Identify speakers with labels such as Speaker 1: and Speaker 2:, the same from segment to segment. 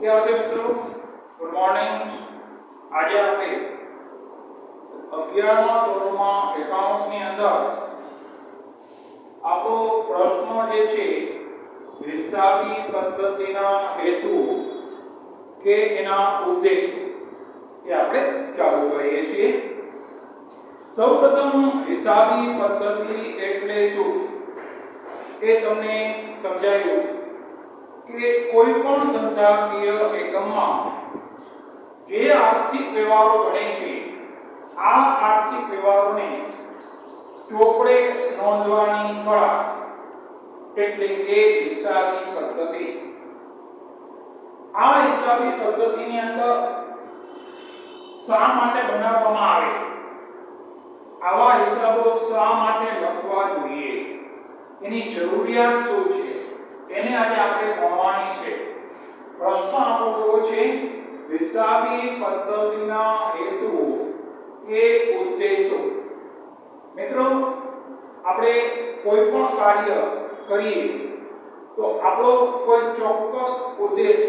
Speaker 1: વિદ્યાર્થી મિત્રો good morning. આજે આપણે 11મા ધોરણમાં એકાઉન્ટ્સની અંદર આપણો પ્રશ્ન જે છે હિસાબી પદ્ધતિના હેતુ કે એના ઉદ્દેશ એ આપણે ચાલુ કરીએ છીએ। સૌપ્રથમ હિસાબી પદ્ધતિ એટલે શું એ તમને સમજાયું કે કોઈ પણ ધંધાકીય એકમમાં જે આર્થિક વ્યવહારો બને છે આ આર્થિક વ્યવહારોને ચોપડે નોંધવાની કળા એટલે કે હિસાબી પદ્ધતિ। આ હિસાબી પદ્ધતિની અંદર શા માટે બનાવવામાં આવે, આવા હિસાબો શા માટે લખવા જોઈએ, એની જરૂરિયાત શું છે, એને આજે આપણે ભણવાની છે। પ્રશ્ન આપણો છે હિસાબી પદ્ધતિના હેતુઓ કે ઉદ્દેશો। મિત્રો, આપણે કોઈ પણ કાર્ય કરીએ તો આપણો કોઈ ચોક્કસ ઉદ્દેશ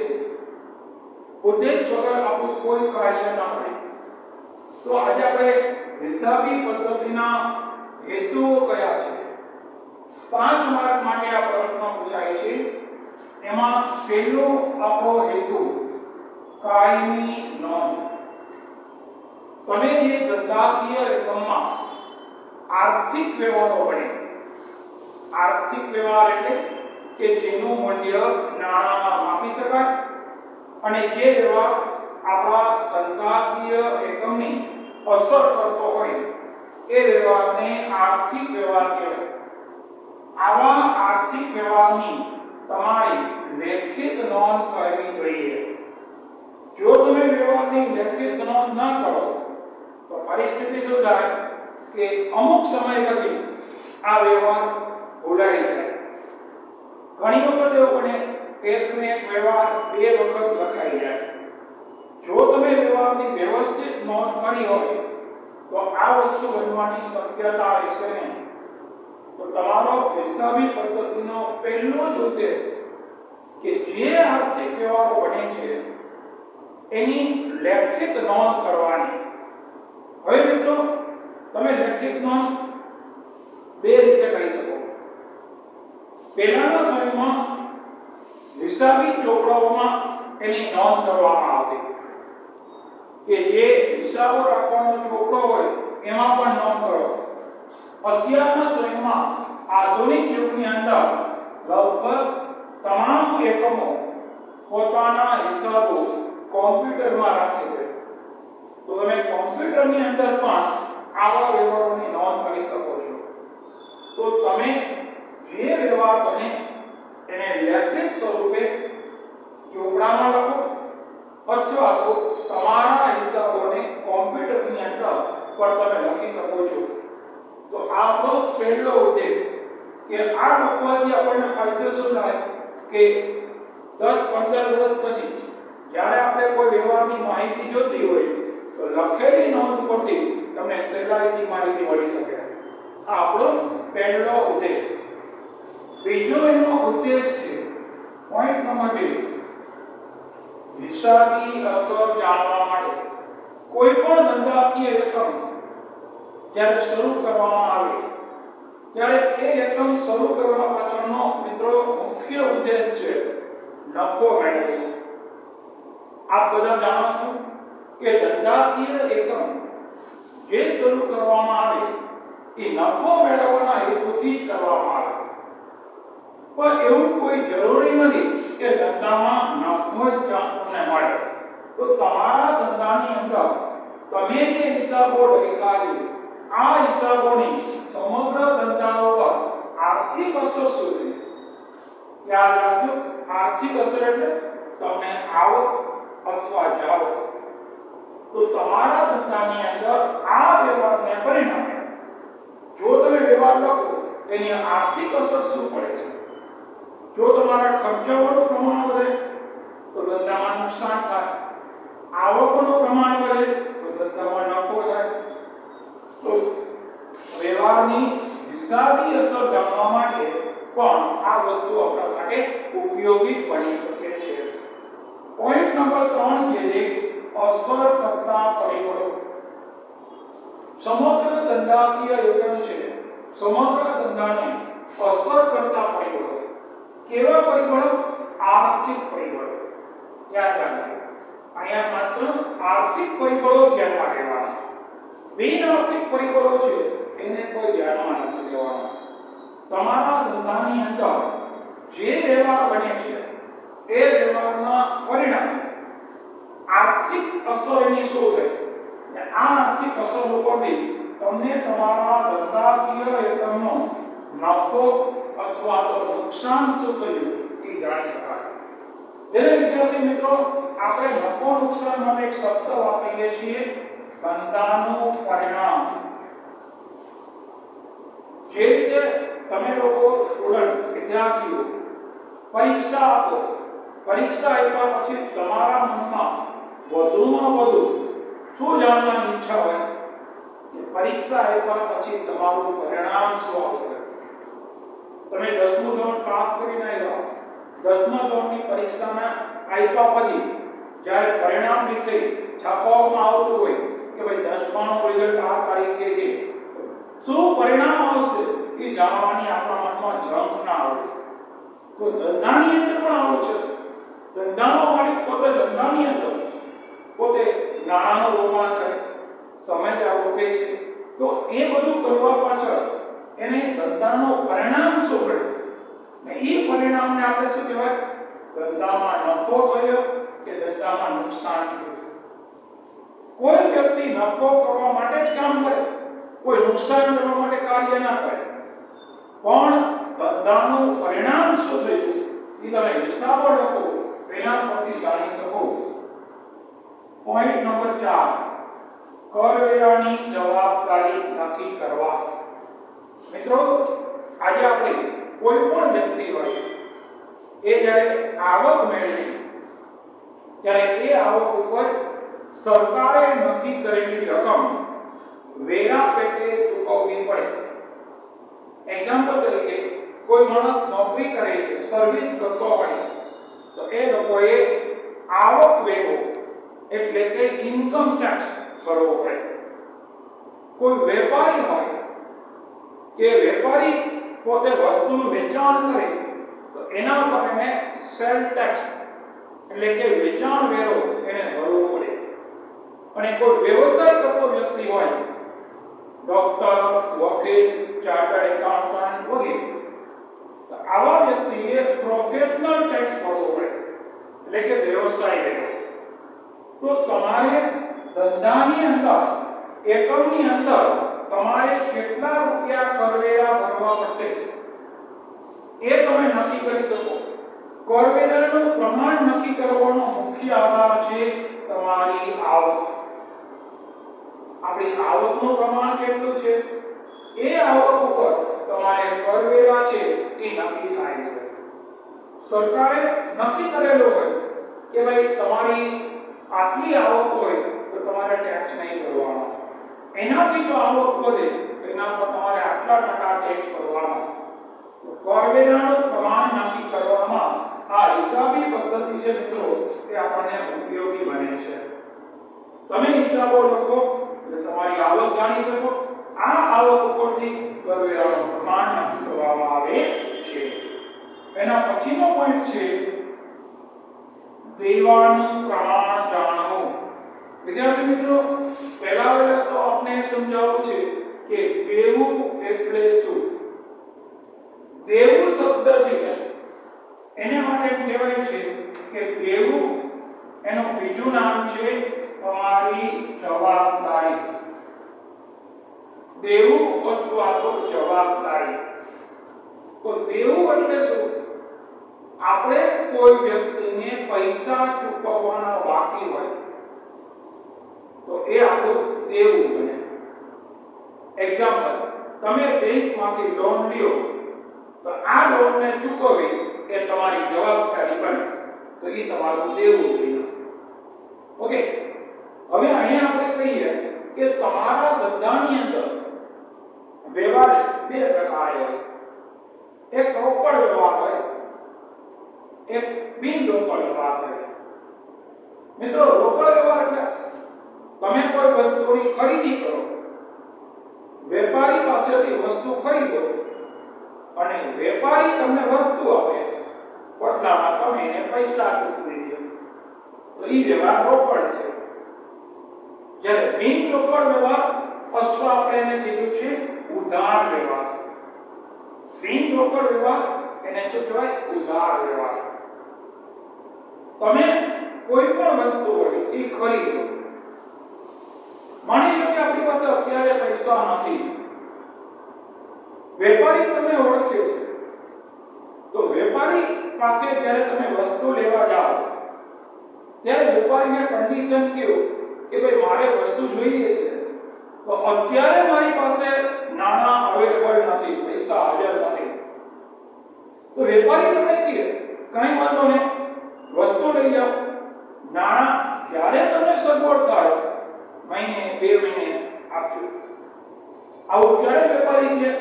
Speaker 1: વગર આપણું કોઈ કાર્ય ન થાય। તો આજે આપણે હિસાબી પદ્ધતિના હેતુઓ કયા છે, 5 માર્ક માટે આ પ્રશ્ન પૂછાય છે। એમાં પહેલો આપણો હેતુ કાયમી નોંધ। તમે જે ધંધાકીય એકમમાં આર્થિક વ્યવહારો બને, આર્થિક વ્યવહાર એટલે કે જેનું મૂલ્ય નાણાંમાં માપી શકાય અને જે વ્યવહાર આપણા ધંધાકીય એકમની અસર કરતો હોય એ વ્યવહારને આર્થિક વ્યવહાર કહેવાય। આવા આર્થિક વ્યવહારની તમારી લેખિત નોંધ કરવી જોઈએ। જો તમે વ્યવહારની લેખિત નોંધ ન કરો તો પરિસ્થિતિ શું થાય કે અમુક સમય પછી આ વ્યવહાર ભૂલાઈ જાય। ઘણી વખત એવું બને એકનો એક વ્યવહાર 2 વખત લખાઈ જાય। જો તમે વ્યવહારની વ્યવસ્થિત નોંધ કરી હોય તો આ વસ્તુ બનવાની શક્યતા રહેશે નહીં। તો તમારો હિસાબી પદ્ધતિનો પહેલો જ ઉદ્દેશ કે જે આર્થિક વ્યવહારો બને છે એની લેખિત નોંધ કરવાની। હવે મિત્રો, તમે લેખિત નોંધ 2 રીતે કરી શકો। પહેલાના સમયમાં હિસાબી ચોપડાઓમાં એની નોંધ કરવામાં આવતી કે જે હિસાબો રાખવાનો ચોપડો હોય એમાં પણ નોંધ કરો। અત્યારના સમયમાં આધુનિક યુગની અંદર લગભગ તમામ એકમો પોતાના હિસાબો કોમ્પ્યુટરમાં રાખે છે। તો તમે કોમ્પ્યુટરની અંદર પણ આવા વ્યવહારોની નોંધ કરી શકો છો। તો તમે જે વ્યવહાર બને એને લેખિત સ્વરૂપે ચોપડામાં લખો અથવા તો તમારા હિસાબોને કોમ્પ્યુટરની અંદર પર તમે લખી શકો છો। તો આપણો પહેલો ઉદ્દેશ કે આ લખવાથી આપણને ફાયદો શું થાય કે 10-15 વર્ષ પછી જ્યારે આપણે કોઈ વ્યવહારની માહિતી જોતી હોય તો લખેલી નોંધ પરથી તમને સહેલાઈથી માહિતી મળી શકે। આ આપણો પહેલો ઉદ્દેશ। બીજો એનો ઉદ્દેશ છે પોઈન્ટ નંબર 2, હિસાબી અસર જાણવા માટે। કોઈ પણ ધંધાકીય એકમ જ્યારે શરૂ કરવામાં આવે ત્યારે એ એકમ શરૂ કરવા પાછળનો મિત્રો મુખ્ય ઉદ્દેશ છે નફો મેળવવો। આપ બધા જાણો છો કે ધંધાકીય એકમ જે શરૂ કરવામાં આવે એ નફો મેળવવાના હેતુથી કરવામાં આવે। પણ એવું કોઈ જરૂરી નથી કે ધંધામાં નફો જ તમને મળે। તો તમારા ધંધાની અંદર તમે જે હિસાબો લખ્યા છે આ હિસાબોની સમગ્ર ધંધા પર આર્થિક અસર શું છે, યાદ રાખજો। આર્થિક અસર એટલે તમને આવક અથવા જાવક। તો તમારા ધંધાની અંદર આ વ્યવહારને પરિણામે જો તમે વ્યવહાર લખો એની આર્થિક અસર શું પડે છે। જો તમારા ખર્ચાઓનું પ્રમાણ વધે તો ધંધામાં નુકસાન થાય, આવકનું પ્રમાણ વધે તો ધંધામાં નફો થાય। તો વ્યવહારની હિસાબી અસર જાણવા માટે પણ આ વસ્તુ આપણા માટે ઉપયોગી બની શકે છે। પોઈન્ટ નંબર 3 જે અસર કરતા પરિબળો સમગ્ર ધંધાકીય યોજન છે સમગ્ર ધંધાને અસર કરતા પરિબળો કેવા પરિબળો આર્થિક પરિબળો યાદ રાખજો અહીંયા માત્ર આર્થિક પરિબળો ધ્યાનમાં લેવાના બિન આર્થિક પરિબળો છે એને કોઈ ધ્યાનમાં નથી લેવાના તમારા ધંધાની અંદર જે વ્યવહાર બને છે એ વ્યવહારના પરિણામે આર્થિક અસર એની શું છે અને આ આર્થિક અસર ઉપરથી તમને તમારા ધંધાકીય એકમનો નફો અથવા તો નુકસાન શું થયું એ જાણી શકાય જેને વિદ્યાર્થી મિત્રો આપણે નફો નુકસાન માટે એક શબ્દ વાપરીએ છીએ ધંધાનું પરિણામ જે રીતે તમે લોકો સ્ટુડન્ટ વિદ્યાર્થીઓ પરીક્ષા આપો પરીક્ષા આપ્યા પછી તમારા મનમાં વધુમાં વધુ શું જાણવાની ઈચ્છા હોય કે પરીક્ષા આપ્યા પછી તમારું પરિણામ શું આવશે તમે 10મું ધોરણ પાસ કરીને આવ્યા 10મા ધોરણની પરીક્ષામાં આપ્યા પછી જ્યારે પરિણામ વિશે છાપવામાં આવતું હોય કે ભાઈ 10માનું રિઝલ્ટ આ તારીખે છે શું પરિણામ આવશે એ જાણવાની આપણા મનમાં ઝંખ ના આવે તો ધંધાની અંદર પણ આવું છે ધંધાનો માલિક પોતે ધંધાની અંદર પોતે નાણાંનો રોકાણ કરે સમય રોકે છે તો એ બધું કરવા પાછળ એને ધંધાનો પરિણામ શું મળે ને એ પરિણામને આપણે શું કહેવાય ધંધામાં નફો થયો કે ધંધામાં નુકસાન થયું કોઈ વ્યક્તિ નફો કરવા માટે જ કામ કરે કોઈ નુકસાન કરવા માટે કાર્ય ના કરે પણ ધંધાનું પરિણામ શું થયું એ તમે હિસાબો લખો એના પરથી જાણી શકો પોઈન્ટ નંબર 4 કરવેરાની જવાબદારી નક્કી કરવા મિત્રો આજે આપણે કોઈ પણ વ્યક્તિ હોય એ જ્યારે આવક મેળવે ત્યારે એ આવક ઉપર સરકારે નક્કી કરેલી રકમ વેરા પેટે ચૂકવવી પડે એક્ઝામ્પલ તરીકે કોઈ માણસ નોકરી કરે છે સર્વિસ કરતો હોય તો એ લોકોએ આવક વેરો એટલે કે ઇન્કમ ટેક્સ ભરવો પડે કોઈ વેપારી હોય કે વેપારી પોતે વસ્તુનું વેચાણ કરે તો એના પર એને સેલ ટેક્સ એટલે કે વેચાણ વેરો એને ભરવો પડે અને કોઈ વ્યવસાય કરતો વ્યક્તિ હોય ડોક્ટર વકીલ ચાર્ટર્ડ એકાઉન્ટન્ટ વગેરે તો આવા વ્યક્તિએ પ્રોફેશનલ ટેક્સ ભરવો પડે એટલે કે વ્યવસાય વેરો તો તમારે ધંધાની અંદર એકમની અંદર તમારે કેટલા રૂપિયા કરવેરા ભરવા પડશે એ તમે નક્કી કરી શકો કરવેરાનું પ્રમાણ નક્કી કરવાનો મુખ્ય આધાર છે તમારી આવક આપણી આવકનું પ્રમાણ કેટલું છે એ આવક ઉપર તમારે કરવેરા છે એ નક્કી થાય છે સરકારે નક્કી કરેલું હોય કે ભાઈ તમારી આટલી આવક હોય તો તમારે ટેક્સ નહીં ભરવાનો એનાથી જો આવક વધે તો એના પર તમારે આટલા ટકા ટેક્સ ભરવાનો તો કરવેરાનું પ્રમાણ નક્કી કરવામાં આ હિસાબી પદ્ધતિ છે મિત્રો તે આપણને ઉપયોગી બને છે તમે હિસાબો લખો એટલે તમારી આવક જાણી શકો આ આવક ઉપરથી કરવેરાનું પ્રમાણ નક્કી કરવામાં આવે છે એના પછીનો પોઈન્ટ છે દેવાનું પ્રમાણ જાણવું વિદ્યાર્થી મિત્રો પહેલા તો આપણે સમજાવવું છે કે દેવું એટલે શું દેવું શબ્દ છે એને માટે કહેવાય છે કે દેવું એનું બીજું નામ છે તમારી જવાબદારી દેવું અથવા તો જવાબદારી તો દેવું એટલે શું આપણે કોઈ વ્યક્તિને પૈસા ચૂકવવાના બાકી હોય તો એ આપણું દેવું બને એક્ઝામ્પલ તમે બેંકમાંથી લોન લ્યો તો આ લોનને ચૂકવવી એ તમારી જવાબદારી બને તો એ તમારું દેવું બને ઓકે હવે અહીંયા આપણે કહીએ કે તમારા ધંધાની અંદર વ્યવહાર બે પ્રકારે હોય એક રોકડ વ્યવહાર હોય એક બિન રોકડ વ્યવહાર હોય મિત્રો રોકડ વ્યવહાર એટલે તમે કોઈ વસ્તુની ખરીદી કરો, વેપારી પાસેથી વસ્તુ ખરીદો અને વેપારી તમને વસ્તુ આપે, બદલામાં તમે એને પૈસા ચૂકવી દો, તો એ વ્યવહાર રોકડ છે. જ્યારે બિન રોકડ વ્યવહાર અથવા આપણે કીધું છે ઉધાર વ્યવહાર. બિન રોકડ વ્યવહાર એને શું કહેવાય? ઉધાર વ્યવહાર. તમે કોઈ પણ વસ્તુ હોય એ ખરીદો, માની લો કે આપણી પાસે અત્યારે પૈસા નથી, વેપારી તમને ઓળખે છે, તો વેપારી પાસે જ્યારે તમે વસ્તુ લેવા જાઓ ત્યારે વેપારીને કન્ડિશન કહ્યું કે ભાઈ મારે વસ્તુ જોઈએ છે, તો અત્યારે મારી પાસે નાણાં અવેલેબલ નથી, પૈસા હાજર નથી, તો વેપારી તમને કહે કંઈ વાંધો નહીં, વસ્તુ લઈ જાઓ, નાણાં જ્યારે તમને સગવડ થાય મહિને 2 મહિને આપજો. આવું ક્યારે વેપારી કહે?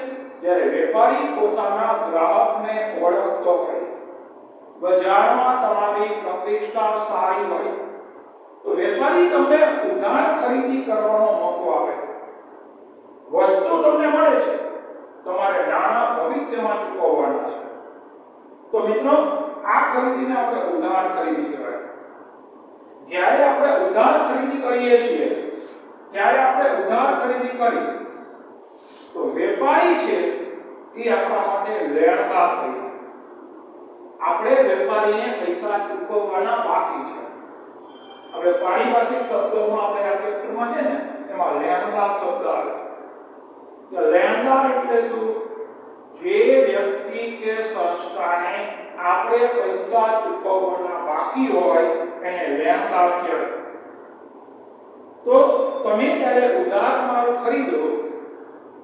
Speaker 1: જ્યારે વેપારી પોતાના ગ્રાહકને ઓળખતો હોય, બજારમાં તમારી પ્રતિષ્ઠા સારી હોય, તો વેપારી તમને ઉધાર ખરીદી કરવાનો મોકો આપે. વસ્તુ તમને મળે છે, તમારે નાણાં ભવિષ્યમાં ચૂકવવાના છે. તો મિત્રો આ ખરીદીને આપણે ઉધાર ખરીદી કહેવાય. જ્યારે આપણે ઉધાર ખરીદી કરીએ છીએ, ત્યારે આપણે ઉધાર ખરીદી કરી તો વેપારી છે એ આપણા માટે લેણદાર થઈ. આપણે વેપારીને પૈસા ચૂકવવાના બાકી છે. આપણે પારિભાષિક શબ્દોમાં આપણે આ ચેપ્ટરમાં છે ને એમાં લેણદાર શબ્દ આવે. કે લેણદાર એટલે શું? જે વ્યક્તિ કે સંસ્થાને આપણે પૈસા ચૂકવવાના બાકી હોય એને લેણદાર કહેવાય. તો તમે જ્યારે ઉધાર માલ ખરીદો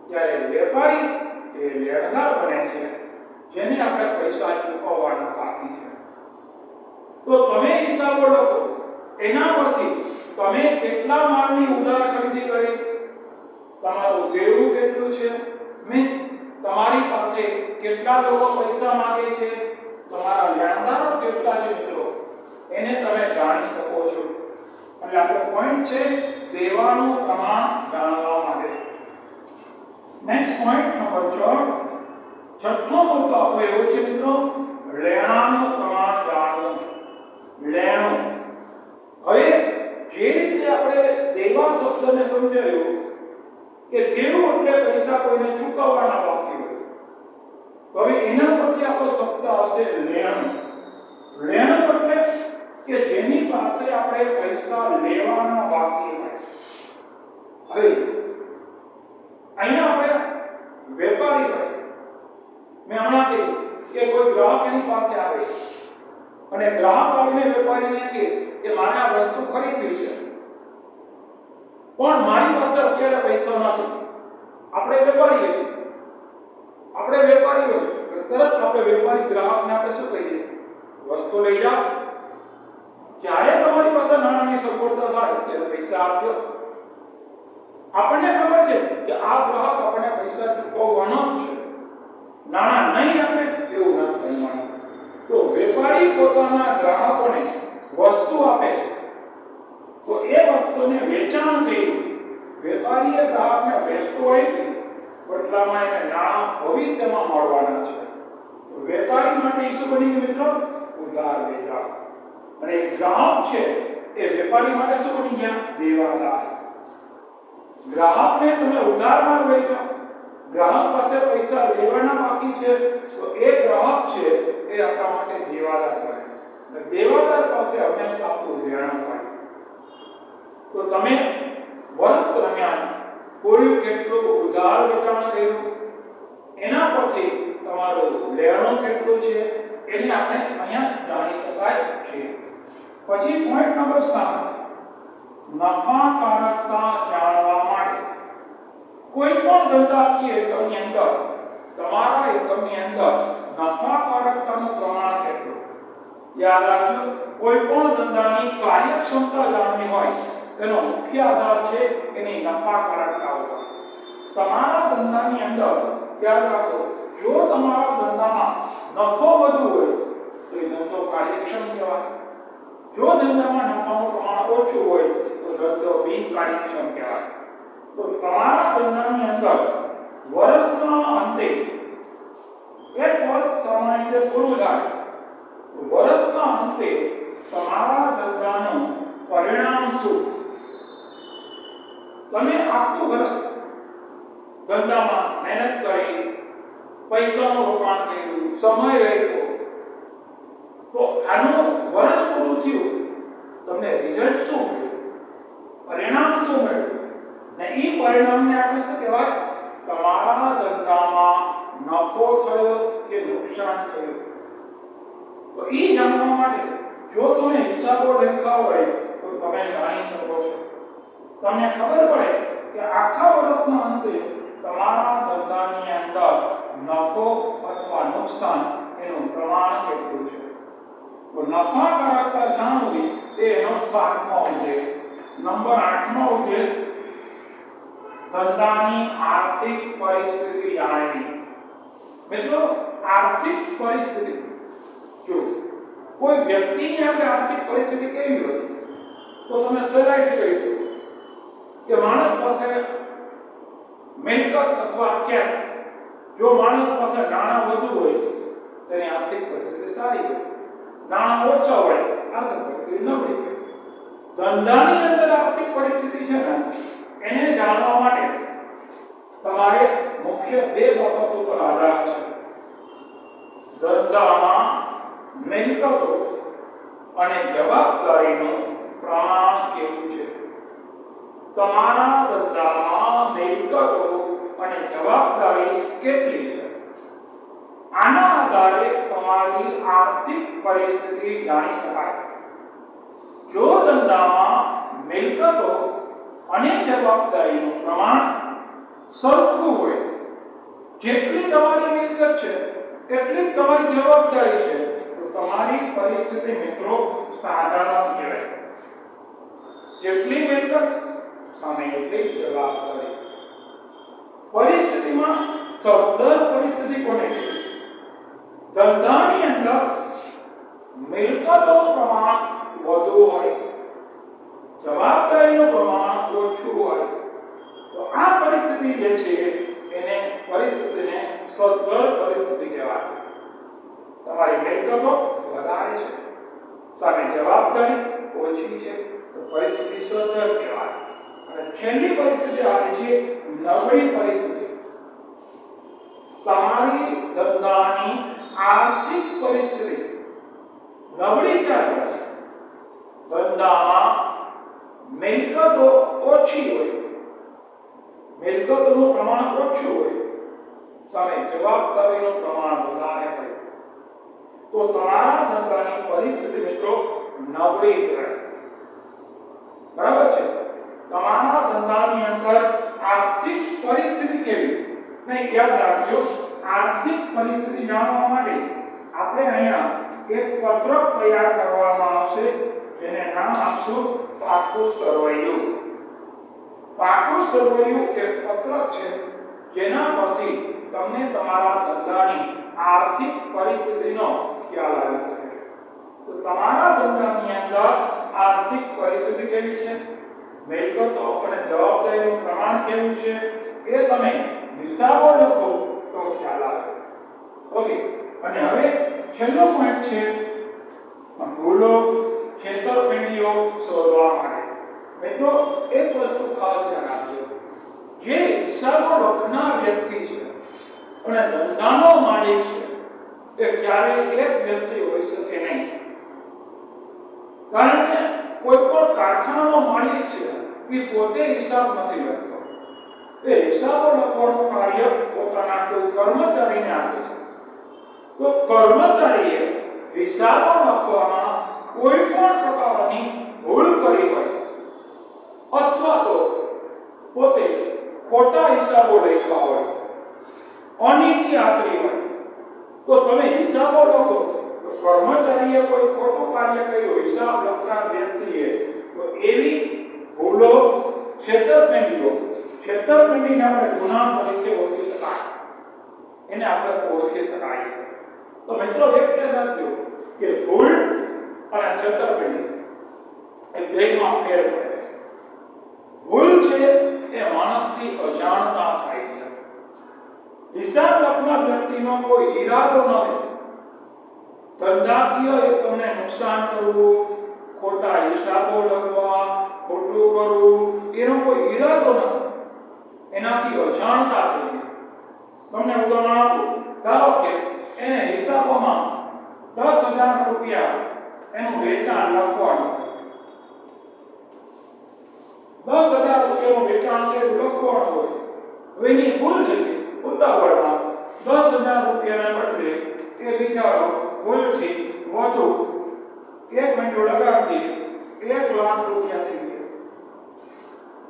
Speaker 1: ત્યારે વેપારી એ લેણદાર બને છે, જેને આપણે પૈસા ચૂકવવાના બાકી છે. તો તમે હિસાબો લખો, એના પરથી તમે કેટલા માલની ઉધાર ખરીદી કરી, તમારું દેવું કેટલું છે, મીન્સ તમારી પાસે કેટલા લોકો પૈસા માંગે છે, તમારા લેણદારો કેટલા છે મિત્રો, એને તમે જાણી શકો છો. એટલે આપણો પોઈન્ટ છે દેવાનું પ્રમાણ જાણવા માટે. નેક્સ્ટ પોઈન્ટ નંબર 4, છઠ્ઠો મુદ્દો આપણો એવો છે મિત્રો, લેણાનું પ્રમાણ જાણવું. લેણું. હવે જે રીતે આપણે દેવા શબ્દને સમજાયું કે દેવું એટલે પૈસા કોઈને ચૂકવવાના બાકી હોય, તો હવે એના પછી આપણો શબ્દ આવશે લેણું. લેણું એટલે કે જેની પાસે આપણે પૈસા લેવાના બાકી હોય. હવે અહીંયા આપણે વેપારી હોય, મેં હમણાં કહ્યું કે કોઈ ગ્રાહક એની પાસે આવે અને ગ્રાહક આવીને વેપારીને કહે કે મારે આ વસ્તુ ખરીદવી છે, પણ મારી પાસે અત્યારે પૈસા નથી. આપણે વેપારી છીએ, તરત આપણે વેપારી ગ્રાહકને આપણે શું કહીએ? વસ્તુ લઈ જાઓ, જ્યારે તમારી પાસે નાણાંની સગવડતા થાય ત્યારે પૈસા આપજો. આપણને ખબર છે કે આ ગ્રાહક આપણને પૈસા ચૂકવવાનો જ છે, નાણાં નહીં આપે એવું નથી માનવું. તો વેપારી પોતાના ગ્રાહકોને વસ્તુ આપે છે, તો એ વસ્તુને વેચાણ થઈ વેપારીએ ગ્રાહકને વસ્તુ આપી, બદલામાં એને નાણાં ભવિષ્યમાં મળવાના છે. તો વેપારી માટે શું બની ગયું મિત્રો? ઉધાર વેચાણ. અને ગ્રાહક છે એ વેપારી માટે શું બની ગયા? દેવાદાર. ગ્રાહકને તમે ઉધારમાં વેચો, ગ્રાહક પાસે પૈસા લેવાના બાકી છે, તો એ ગ્રાહક છે એ આપણા માટે દેવાદાર બને. દેવાદાર પાસે હંમેશા આપણું લેણું હોય. તો તમે વર્ષ દરમિયાન કોઈ કેટલું ઉધાર વેચાણ કર્યું, એના પછી તમારું લેણું કેટલું છે એને આપણે અહીંયા જાણી શકાય છે. પછી પોઈન્ટ નંબર 7, નફાકારકતા જાણવા માટે. કોઈ પણ ધંધાકીય એકમની અંદર, તમારા એકમની અંદર નફાકારકતાનું પ્રમાણ કેટલું? યાદ રાખજો, કોઈ પણ ધંધાની કાર્યક્ષમતા જાણવી હોય તેનો મુખ્ય આધાર છે એની નફાકારકતા ઉપર. તમારા ધંધાની અંદર યાદ રાખો, જો તમારા ધંધામાં નફો વધુ હોય તો એ ધંધો કાર્યક્ષમ કહેવાય. જો ધંધામાં નફાનું પ્રમાણ ઓછું હોય તો ધંધો બિનકાર્યક્ષમ કહેવાય. તો તમારા ધંધાની અંદર વર્ષના અંતે એક વર્ષ તમારી અંદર પૂરું થાય તો વર્ષના અંતે તમારા ધંધાનું પરિણામ શું? તમે આખું વર્ષ ધંધામાં મહેનત કરી, પૈસાનું રોકાણ કર્યું, સમય આપ્યો, તો આનું વર્ષ પૂરું થયું, તમને રિઝલ્ટ શું મળ્યું, પરિણામ શું મળ્યું? ને એ પરિણામને આપણે શું કહેવાય? તમારા ધંધામાં નફો થયો કે નુકસાન થયું. તો એ જાણવા માટે જો તમે હિસાબો લખ્યા હોય તો તમે જાણી શકો છો. તમને ખબર પડે કે આખા વર્ષના અંતે તમારા ધંધાની અંદર નફો અથવા નુકસાન એનું પ્રમાણ કેટલું છે. તો નફાકારકતા જાણવી એ એનો 7મો ઉદ્દેશ. નંબર 8મો ઉદ્દેશ ધંધાની આર્થિક પરિસ્થિતિ જાણવી. મિત્રો, આર્થિક પરિસ્થિતિ, જો કોઈ વ્યક્તિની આપણે આર્થિક પરિસ્થિતિ કેવી હોય તો તમે સહેલાઈથી કહી શકો કે માણસ પાસે મિલકત અથવા કેશ, જો માણસ પાસે નાણાં વધુ હોય તેની આર્થિક પરિસ્થિતિ સારી હોય, નાણાં ઓછા હોય આર્થિક પરિસ્થિતિ નબળી હોય. ધંધાની અંદર આર્થિક પરિસ્થિતિ છે ને એને જાણવા માટે તમારે મુખ્ય 2 બાબતો પર આધાર છે. ધંધામાં મિલકતો અને જવાબદારીનું પ્રમાણ કેવું છે. તમારા ધંધામાં મિલકતો અને જવાબદારી કેટલી છે, આના આધારે તમારી આર્થિક પરિસ્થિતિ જાણી શકાય. જો ધંધામાં મિલકતો અને જવાબદારીનું પ્રમાણ સરખું હોય, જેટલી તમારી મિલકત છે એટલી તમારી જવાબદારી છે, તો તમારી પરિસ્થિતિ મિત્રો સાધારણ કહેવાય. જેટલી મિલકત સામે એટલી જવાબદારી. પરિસ્થિતિમાં સદ્ધર પરિસ્થિતિ કોને કહેવાય? ધંધાની અંદર મિલકતોનું પ્રમાણ વધુ હોય, જવાબદારીનું પ્રમાણ ઓછું હોય, તો આ પરિસ્થિતિ જે છે એને પરિસ્થિતિને સદ્ધર પરિસ્થિતિ કહેવાય. તમારી મિલકતો વધારે છે, સામે જવાબદારી ઓછી છે, તો પરિસ્થિતિ સદ્ધર કહેવાય. અને છેલ્લી પરિસ્થિતિ આવે છે નબળી પરિસ્થિતિ. તમારી ધંધાની આર્થિક પરિસ્થિતિ નબળી ક્યારે હોય? ધંધામાં મિલકતો ઓછી હોય, મિલકતોનું પ્રમાણ ઓછું હોય, સામે જવાબદારીનું પ્રમાણ વધારે હોય, તો તમારા ધંધાની પરિસ્થિતિ મિત્રો નબળી કહેવાય. બરાબર છે? તમારા ધંધાની અંદર આર્થિક પરિસ્થિતિ કેવી? નહીં, યાદ રાખજો, આર્થિક પરિસ્થિતિ જાણવા માટે આપણે અહીંયા એક પત્રક તૈયાર કરવામાં આવશે, જેને નામ આપશું પાકું સરવૈયું. પાકું સરવૈયું એક પત્રક છે જેના પરથી તમને તમારા ધંધાની આર્થિક પરિસ્થિતિનો ખ્યાલ આવી શકે. તો તમારા ધંધાની અંદર આર્થિક પરિસ્થિતિ કેવી છે, મિલકતો અને જવાબદારીનું પ્રમાણ કેવું છે, એ તમે હિસાબો લખો તો ખ્યાલ આવે. ઓકે, અને હવે છેલ્લો પોઈન્ટ છે ભૂલો, છેતરપિંડીઓ શોધવા માટે. મિત્રો, એક વસ્તુ ખાસ ધ્યાન આપજો, જે હિસાબો લખનાર વ્યક્તિ છે અને ધંધાનો માલિક છે એ ક્યારેય એક વ્યક્તિ હોઈ શકે નહીં. કારણ કે કોઈ પણ કારખાનાનો માલિક છે એ પોતે હિસાબ નથી લખતો, એ હિસાબો લખવાનું કાર્ય પોતાના કોઈ કર્મચારીને આપે છે. તો કર્મચારીએ હિસાબો લખવામાં કોઈ પણ પ્રકારની ભૂલ કરી હોય અથવા તો પોતે ખોટા હિસાબો લખ્યા હોય, અનીતિ આચરી હોય, તો તમે હિસાબો લખો તો કર્મચારીએ કોઈ ખોટું કાર્ય કર્યું, હિસાબ લખનાર વ્યક્તિએ, તો એવી ભૂલો, છેતરપિંડીને આપણે ગુના તરીકે ઓળખી શકાય, એને આપણે ઓળખી શકાય. તો મિત્રો, એક યાદ રાખજો કે ભૂલ અને છેતરપિંડી એ બેમાં ફેર પડે. ભૂલ છે એ માણસની અજાણતા થાય છે. હિસાબ લખનાર વ્યક્તિનો કોઈ ઈરાદો નથી. ધંધાકીય એ તમને નુકસાન કરવું, ખોટા હિસાબો લખવા, ખોટું કરવું, એનો કોઈ ઈરાદો નથી. એનાથી અજાણતા થઈ. તમને ઉદાહરણ આપું. ધારો કે એને હિસાબોમાં 10,000 રૂપિયા એનું વેચાણ લખવાનું, 10,000 રૂપિયાનું વેચાણ છે લખવાનું હોય. હવે એની ભૂલ છે ઉતાવળમાં 10,000 રૂપિયાના બદલે એ બિચારો ભૂલથી વધુ 1 મહિનો લગાડી 1 લાખ રૂપિયા થઈ ગયા.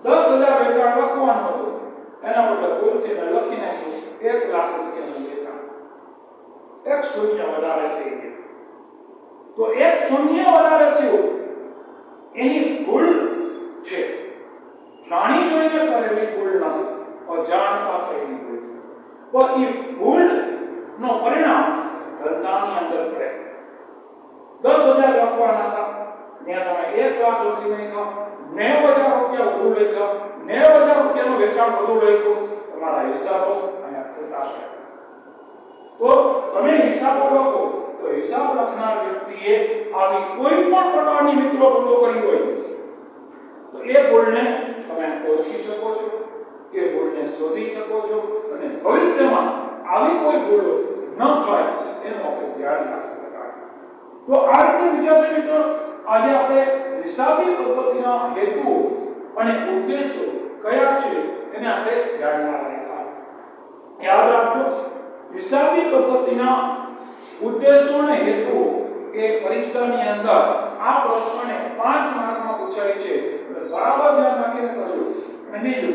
Speaker 1: 10,000 વેચાણ લખવાનું હતું, એના બદલે ભૂલથી લખી નાખ્યું 1 લાખ રૂપિયાનું વેચાણ. એક શૂન્ય વધારે થઈ ગયું. તો એક શૂન્ય વધારે થયું એની ભૂલ છે. જાણી જોઈને કરેલી ભૂલ નથી, અજાણતા થયેલી ભૂલ. પણ એ ભૂલ નો પરિણામ ધંધાની અંદર પડે. 10,000 લખવાના હતા, ત્યાં તમે 1 લાખ લખી નાખ્યા, 90,000 રૂપિયા વધુ લખ્યા, 90,000 રૂપિયાનું વેચાણ વધુ લખ્યું. તમારા હિસાબો અહીંયા ખોટા છે. તો તમે હિસાબો લખો તો હિસાબ લખનાર વ્યક્તિએ આવી કોઈ પણ પ્રકારની મિત્રો ભૂલો કરી હોય તો એ ભૂલને તમે ઓળખી શકો છો, એ ભૂલને શોધી શકો છો અને ભવિષ્યમાં આવી કોઈ ભૂલો ન થાય એનું આપણે ધ્યાન રાખી શકાય. તો આ રીતે વિદ્યાર્થી મિત્રો આજે આપણે હિસાબી પદ્ધતિના હેતુઓ અને ઉદ્દેશો કયા છે એને આપણે ધ્યાનમાં રાખ્યા. યાદ રાખો, હિસાબી પદ્ધતિના ઉદ્દેશો અને હેતુઓ એ પરીક્ષાની અંદર આ પ્રશ્નને 5 માર્કમાં પૂછાય છે. બરાબર ધ્યાન રાખીને કરજો. અને બીજું,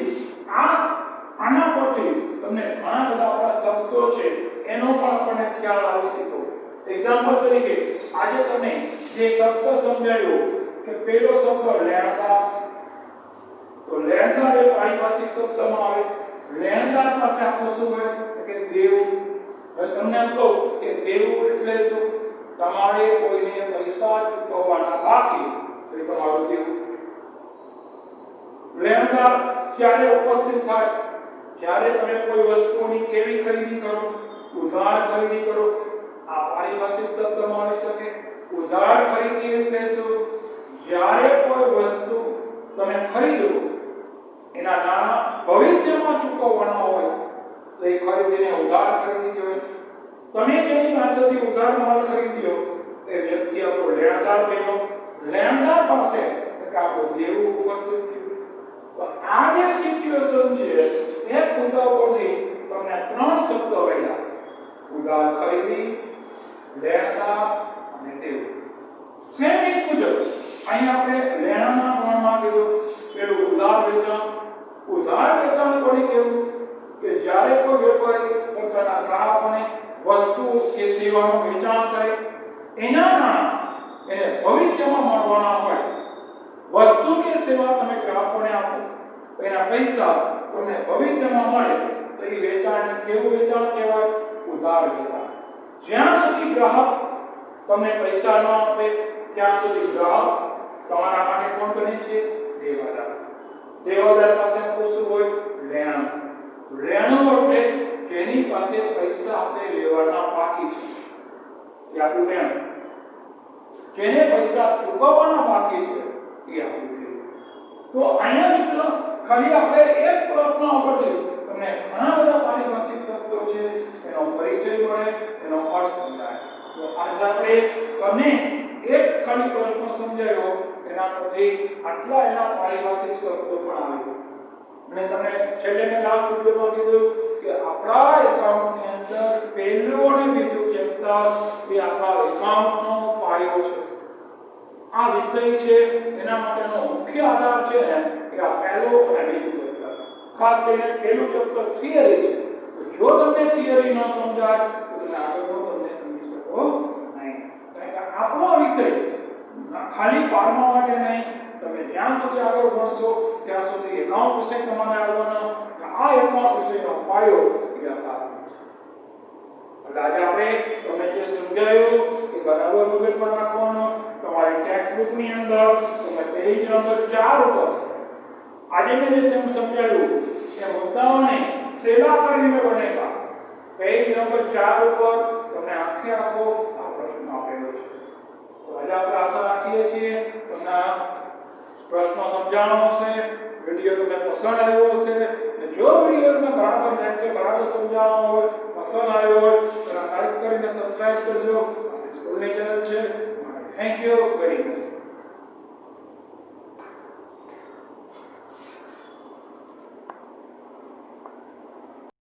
Speaker 1: આના પરથી તમને ઘણા બધા આપણા શબ્દો છે એનો પણ આપણને ખ્યાલ આવી શકે. એક્ઝામ્પલ તરીકે આજે તમને જે શબ્દ સમજાયો કે પહેલો શબ્દ લેણદાર, તો લેણદાર એ પારિભાષિક શબ્દમાં આવે. લેણદાર પાસે આપણું શું હોય કે દેવું. હવે તમને એમ કહું કે દેવું એટલે શું? તમારે કોઈને પૈસા ચૂકવવાના બાકી તો એ તમારું દેવું. લેણદાર ક્યારે ઉપસ્થિત થાય? જ્યારે તમે કોઈ વસ્તુની કેવી ખરીદી કરો? ઉધાર ખરીદી કરો. આ પારિભાષિક શબ્દમાં આવી શકે. ઉધાર ખરીદી એટલે શું? જ્યારે કોઈ વસ્તુ તમે ખરીદો એના નાણાં ભવિષ્યમાં ચૂકવવાના હોય તો એ ખરીદીને ઉધાર ખરીદી કહેવાય. તમે જેની પાસેથી ઉધાર માલ ખરીદ્યો એ વ્યક્તિ આપણો લેણદાર બન્યો. લેણદાર પાસે આપણું દેવું ઉપસ્થિત થયું. તો આ જે સિચ્યુએશન છે એક મુદ્દા પરથી તમને 3 શબ્દો મળ્યા: ઉધાર ખરીદી, લેણદાર અને દેવું. સેમ એક મુજબ અહીં આપણે લેણાના પ્રમાણમાં કીધું પેલું ઉધાર વેચાણ. ઉધાર વેચાણ કોને કહેવું? કે જ્યારે કોઈ વેપારી પોતાના ગ્રાહકોને વસ્તુ કે સેવાનું વેચાણ કરે એના નાણાં એને ભવિષ્યમાં મળવાના હોય. વસ્તુ કે સેવા તમે ગ્રાહકોને આપો તો એના પૈસા તમને ભવિષ્યમાં મળે તો એ વેચાણ કેવું વેચાણ કહેવાય? ઉધાર વેચાણ. જ્યાં સુધી ગ્રાહક તમને પૈસા ન આપે ત્યાં સુધી ગ્રાહક તમારા માટે કોણ બને છે? દેવાદાર. દેવાદાર પાસે શું હોય? લેણું. લેણું એટલે જેની પાસે પૈસા આપણે લેવાના બાકી છે એ આપણું લેણું. જેને પૈસા ચૂકવવાના બાકી છે એ આપણું દેવું. તો અહીંયા મિત્રો ખાલી આપણે એક પ્રશ્ન ઉપરથી તમને ઘણા બધા પારિભાષિક શબ્દો છે એનો પરિચય મળે, એનો અર્થ સમજાય. તો આજે આપણે તમને એક ખાલી પ્રશ્ન સમજાયો એના પરથી આટલા એના પારિભાષિક શબ્દો પણ આવે. અને તમને છેલ્લે મેં લાસ્ટ વિડિયોમાં કીધું કે આપણા એકાઉન્ટની અંદર પહેલું અને બીજું ચેપ્ટર એ આપણા એકાઉન્ટનો પાયો છે. આ વિષય છે એના માટેનો મુખ્ય આધાર છે ને કે આ પહેલો અને બીજું ચેપ્ટર. ખાસ કરીને પહેલું ચેપ્ટર થિયરી છે. તો જો તમને થિયરી ન સમજાય તો તમે આગળનો તમને સમજી શકો નહીં. કારણ કે આપણો વિષય ખાલી 12મા માટે નહીં, તમે જ્યાં સુધી આગળ ભણશો ત્યાં સુધી એકાઉન્ટ વિષય તમારે આવવાનો. આ એકાઉન્ટ વિષયનો પાયો એ અકાદમી છે. એટલે આજે આપણે તમને જે સમજાયું એ બરાબર મગજમાં રાખવાનો. તમારી ટેક્સ્ટ બુકની અંદર તમે પેજ નંબર 4 ઉપર આજે મેં જે તમને સમજાવ્યું એ મુદ્દાઓને સેલા કરીને મેં બનાવ્યા. પેજ નંબર 4 ઉપર તમને આખે આખો આ પ્રશ્ન આપેલો છે. તો આજે આપણે આશા રાખીએ છીએ તમને આ પ્રશ્ન સમજાણો હશે, વિડીયો તમને પસંદ આવ્યો હશે. અને જો વિડીયો તમને બરાબર લેક્ચર બરાબર સમજાણો હોય, પસંદ આવ્યો હોય તો લાઈક કરીને સબસ્ક્રાઇબ કરજો.